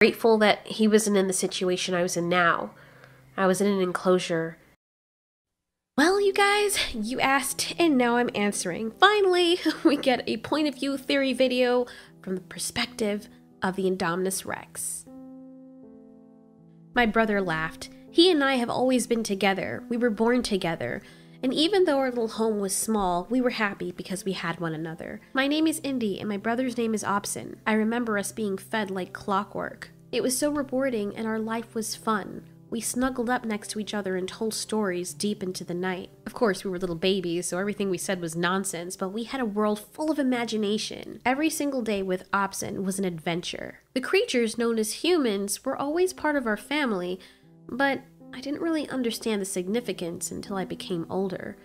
grateful that he wasn't in the situation I was in now. I was in an enclosure. Well, you guys, you asked and now I'm answering. Finally, we get a point of view theory video from the perspective of the Indominus Rex. My brother laughed. He and I have always been together. We were born together. And even though our little home was small, we were happy because we had one another. My name is Indy and my brother's name is Opson. I remember us being fed like clockwork. It was so rewarding and our life was fun. We snuggled up next to each other and told stories deep into the night. Of course, we were little babies, so everything we said was nonsense, but we had a world full of imagination. Every single day with Opson was an adventure. The creatures known as humans were always part of our family, but I didn't really understand the significance until I became older.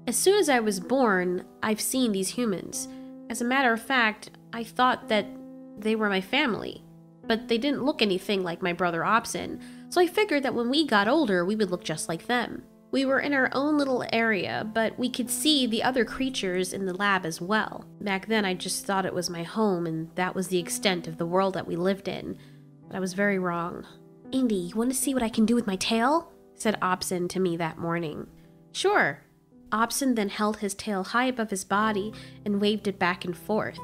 As soon as I was born, I've seen these humans. As a matter of fact, I thought that they were my family, but they didn't look anything like my brother Opson. So I figured that when we got older, we would look just like them. We were in our own little area, but we could see the other creatures in the lab as well. Back then, I just thought it was my home, and that was the extent of the world that we lived in. But I was very wrong. Indy, you want to see what I can do with my tail? Said Opson to me that morning. Sure. Opson then held his tail high above his body and waved it back and forth.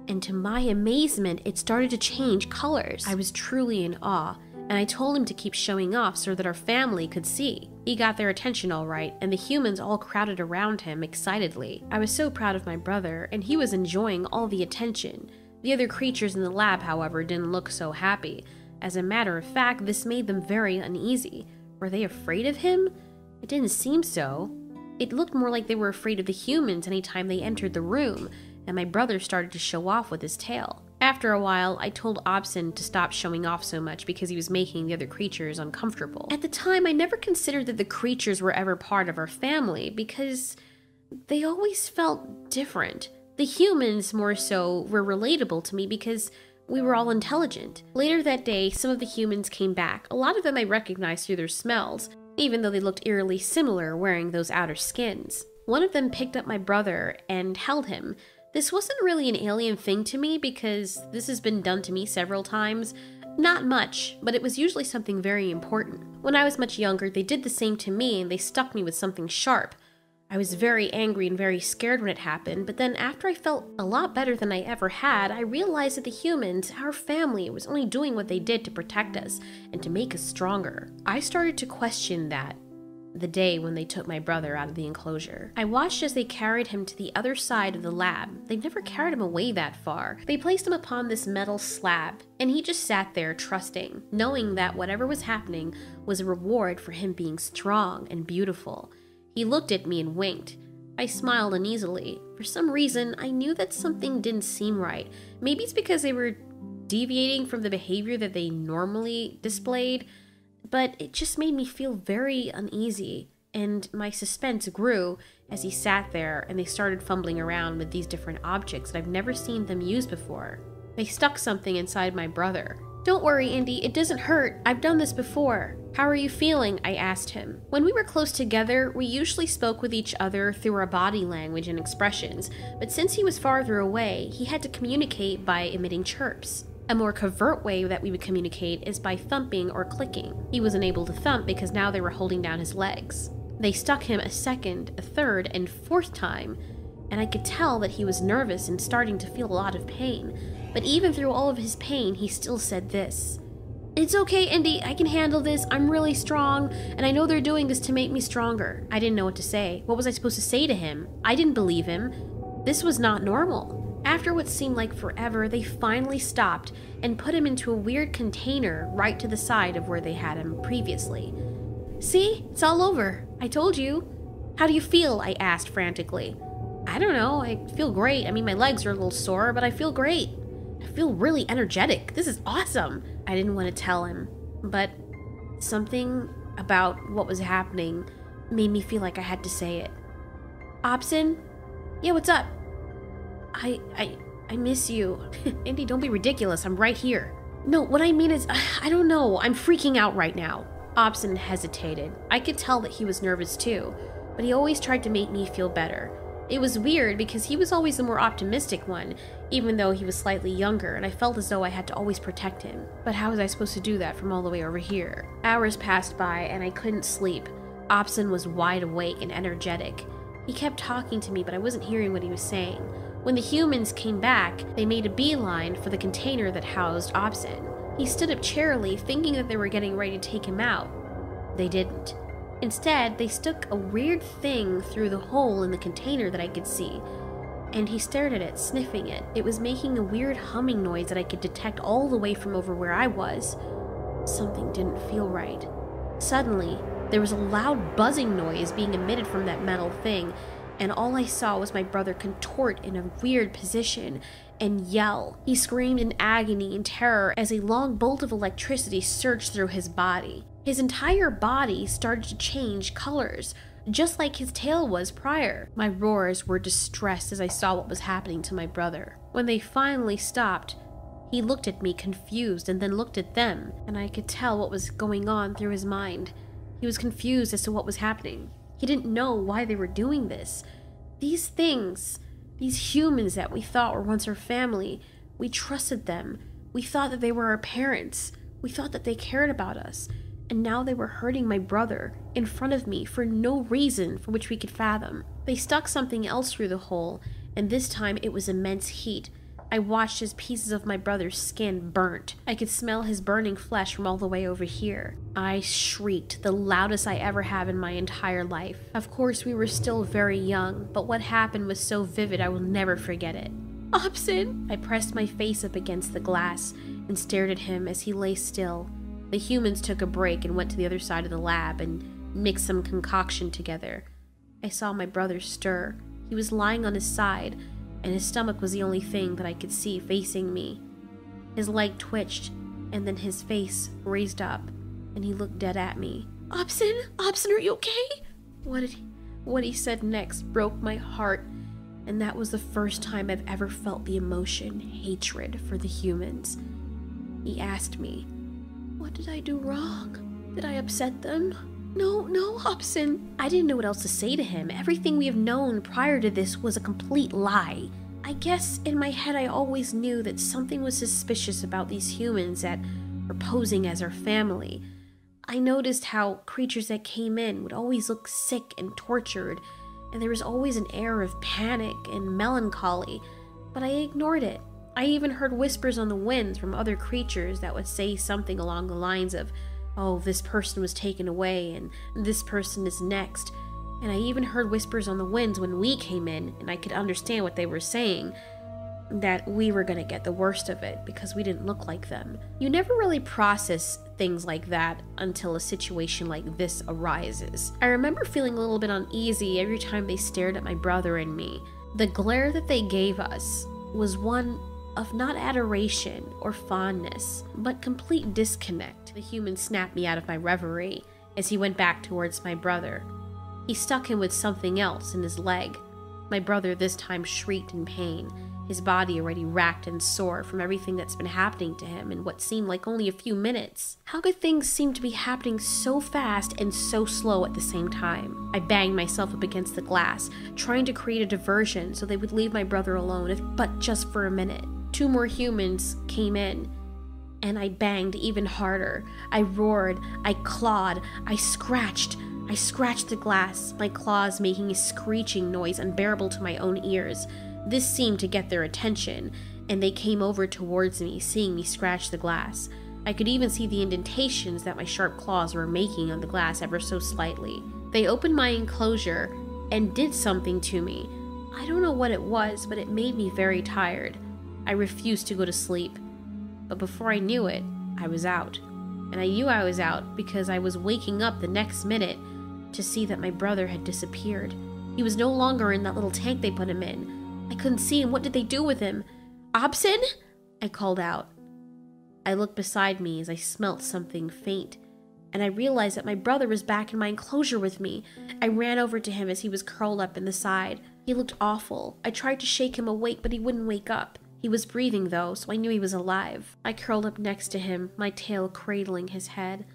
And to my amazement, it started to change colors. I was truly in awe. And I told him to keep showing off so that our family could see. He got their attention all right, and the humans all crowded around him excitedly. I was so proud of my brother, and he was enjoying all the attention. The other creatures in the lab, however, didn't look so happy. As a matter of fact, this made them very uneasy. Were they afraid of him? It didn't seem so. It looked more like they were afraid of the humans anytime they entered the room, and my brother started to show off with his tail. After a while, I told Opson to stop showing off so much because he was making the other creatures uncomfortable. At the time, I never considered that the creatures were ever part of our family because they always felt different. The humans, more so, were relatable to me because we were all intelligent. Later that day, some of the humans came back. A lot of them I recognized through their smells, even though they looked eerily similar wearing those outer skins. One of them picked up my brother and held him. This wasn't really an alien thing to me because this has been done to me several times. Not much, but it was usually something very important. When I was much younger, they did the same to me and they stuck me with something sharp. I was very angry and very scared when it happened, but then after I felt a lot better than I ever had, I realized that the humans, our family, was only doing what they did to protect us and to make us stronger. I started to question that the day when they took my brother out of the enclosure. I watched as they carried him to the other side of the lab. They never carried him away that far. They placed him upon this metal slab, and he just sat there trusting, knowing that whatever was happening was a reward for him being strong and beautiful. He looked at me and winked. I smiled uneasily. For some reason, I knew that something didn't seem right. Maybe it's because they were deviating from the behavior that they normally displayed, but it just made me feel very uneasy, and my suspense grew as he sat there and they started fumbling around with these different objects that I've never seen them use before. They stuck something inside my brother. Don't worry, Indy, it doesn't hurt. I've done this before. How are you feeling? I asked him. When we were close together, we usually spoke with each other through our body language and expressions, but since he was farther away, he had to communicate by emitting chirps. A more covert way that we would communicate is by thumping or clicking. He wasn't able to thump because now they were holding down his legs. They stuck him a second, a third, and fourth time, and I could tell that he was nervous and starting to feel a lot of pain. But even through all of his pain, he still said this. It's okay, Indy, I can handle this. I'm really strong, and I know they're doing this to make me stronger. I didn't know what to say. What was I supposed to say to him? I didn't believe him. This was not normal. After what seemed like forever, they finally stopped and put him into a weird container right to the side of where they had him previously. See? It's all over. I told you. How do you feel? I asked frantically. I don't know. I feel great. I mean, my legs are a little sore, but I feel great. I feel really energetic. This is awesome. I didn't want to tell him, but something about what was happening made me feel like I had to say it. Opson? Yeah, what's up? I miss you. Indy, don't be ridiculous. I'm right here. No, what I mean is, I don't know. I'm freaking out right now. Opson hesitated. I could tell that he was nervous too, but he always tried to make me feel better. It was weird because he was always the more optimistic one, even though he was slightly younger, and I felt as though I had to always protect him. But how was I supposed to do that from all the way over here? Hours passed by and I couldn't sleep. Opson was wide awake and energetic. He kept talking to me, but I wasn't hearing what he was saying. When the humans came back, they made a beeline for the container that housed Opson. He stood up cheerily, thinking that they were getting ready to take him out. They didn't. Instead, they stuck a weird thing through the hole in the container that I could see, and he stared at it, sniffing it. It was making a weird humming noise that I could detect all the way from over where I was. Something didn't feel right. Suddenly, there was a loud buzzing noise being emitted from that metal thing, and all I saw was my brother contort in a weird position and yell. He screamed in agony and terror as a long bolt of electricity surged through his body. His entire body started to change colors, just like his tail was prior. My roars were distressed as I saw what was happening to my brother. When they finally stopped, he looked at me confused and then looked at them, and I could tell what was going on through his mind. He was confused as to what was happening. He didn't know why they were doing this. These things, these humans that we thought were once our family, we trusted them. We thought that they were our parents. We thought that they cared about us. And now they were hurting my brother in front of me for no reason for which we could fathom. They stuck something else through the hole, and this time it was immense heat. I watched as pieces of my brother's skin burnt. I could smell his burning flesh from all the way over here. I shrieked, the loudest I ever have in my entire life. Of course, we were still very young, but what happened was so vivid I will never forget it. Opson! I pressed my face up against the glass and stared at him as he lay still. The humans took a break and went to the other side of the lab and mixed some concoction together. I saw my brother stir. He was lying on his side, and his stomach was the only thing that I could see facing me. His leg twitched, and then his face raised up, and he looked dead at me. Opson? Opson, are you okay? What he said next broke my heart, and that was the first time I've ever felt the emotion, hatred for the humans. He asked me, "What did I do wrong? Did I upset them?" No, Opson. I didn't know what else to say to him. Everything we have known prior to this was a complete lie. I guess in my head I always knew that something was suspicious about these humans that were posing as our family. I noticed how creatures that came in would always look sick and tortured, and there was always an air of panic and melancholy, but I ignored it. I even heard whispers on the winds from other creatures that would say something along the lines of, "Oh, this person was taken away, and this person is next." And I even heard whispers on the winds when we came in, and I could understand what they were saying, that we were gonna get the worst of it because we didn't look like them. You never really process things like that until a situation like this arises. I remember feeling a little bit uneasy every time they stared at my brother and me. The glare that they gave us was one of not adoration or fondness, but complete disconnect. The human snapped me out of my reverie as he went back towards my brother. He stuck him with something else in his leg. My brother this time shrieked in pain, his body already racked and sore from everything that's been happening to him in what seemed like only a few minutes. How could things seem to be happening so fast and so slow at the same time? I banged myself up against the glass, trying to create a diversion so they would leave my brother alone, if but just for a minute. 2 more humans came in, and I banged even harder. I roared, I clawed, I scratched the glass, my claws making a screeching noise unbearable to my own ears. This seemed to get their attention, and they came over towards me, seeing me scratch the glass. I could even see the indentations that my sharp claws were making on the glass ever so slightly. They opened my enclosure and did something to me. I don't know what it was, but it made me very tired. I refused to go to sleep. But before I knew it, I was out. And I knew I was out because I was waking up the next minute to see that my brother had disappeared. He was no longer in that little tank they put him in. I couldn't see him. What did they do with him? "Opson?" I called out. I looked beside me as I smelt something faint, and I realized that my brother was back in my enclosure with me. I ran over to him as he was curled up in the side. He looked awful. I tried to shake him awake, but he wouldn't wake up. He was breathing though, so I knew he was alive. I curled up next to him, my tail cradling his head.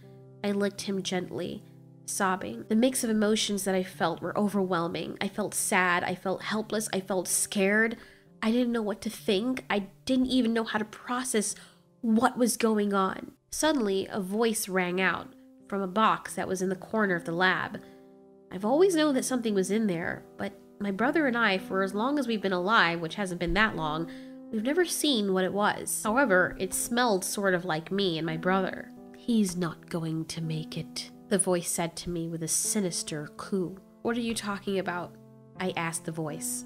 I licked him gently. sobbing. The mix of emotions that I felt were overwhelming. I felt sad, I felt helpless, I felt scared. I didn't know what to think. I didn't even know how to process what was going on. Suddenly, a voice rang out from a box that was in the corner of the lab. I've always known that something was in there, but my brother and I, for as long as we've been alive, which hasn't been that long, we've never seen what it was. However, it smelled sort of like me and my brother. "He's not going to make it," the voice said to me with a sinister coo. "What are you talking about?" I asked the voice.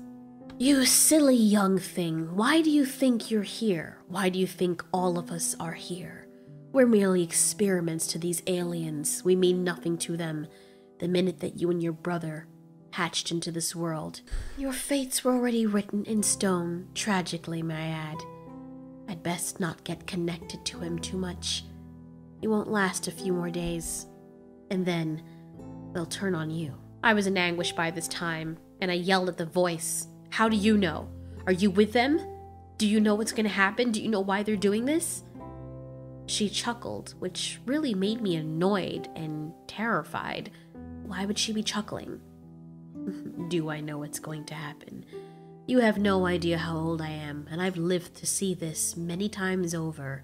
"You silly young thing, why do you think you're here? Why do you think all of us are here? We're merely experiments to these aliens. We mean nothing to them. The minute that you and your brother hatched into this world, your fates were already written in stone, tragically, may I add. I'd best not get connected to him too much. He won't last a few more days, and then they'll turn on you." I was in anguish by this time, and I yelled at the voice, "How do you know? Are you with them? Do you know what's going to happen? Do you know why they're doing this?" She chuckled, which really made me annoyed and terrified. Why would she be chuckling? "Do I know what's going to happen? You have no idea how old I am, and I've lived to see this many times over,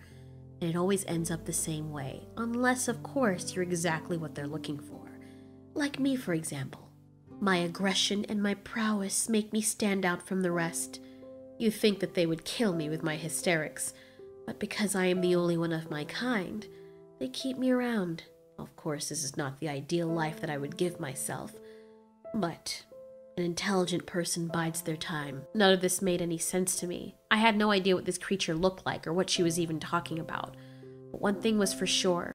and it always ends up the same way, unless, of course, you're exactly what they're looking for. Like me, for example. My aggression and my prowess make me stand out from the rest. You think that they would kill me with my hysterics, but because I am the only one of my kind, they keep me around. Of course, this is not the ideal life that I would give myself, but an intelligent person bides their time." None of this made any sense to me. I had no idea what this creature looked like or what she was even talking about. But one thing was for sure.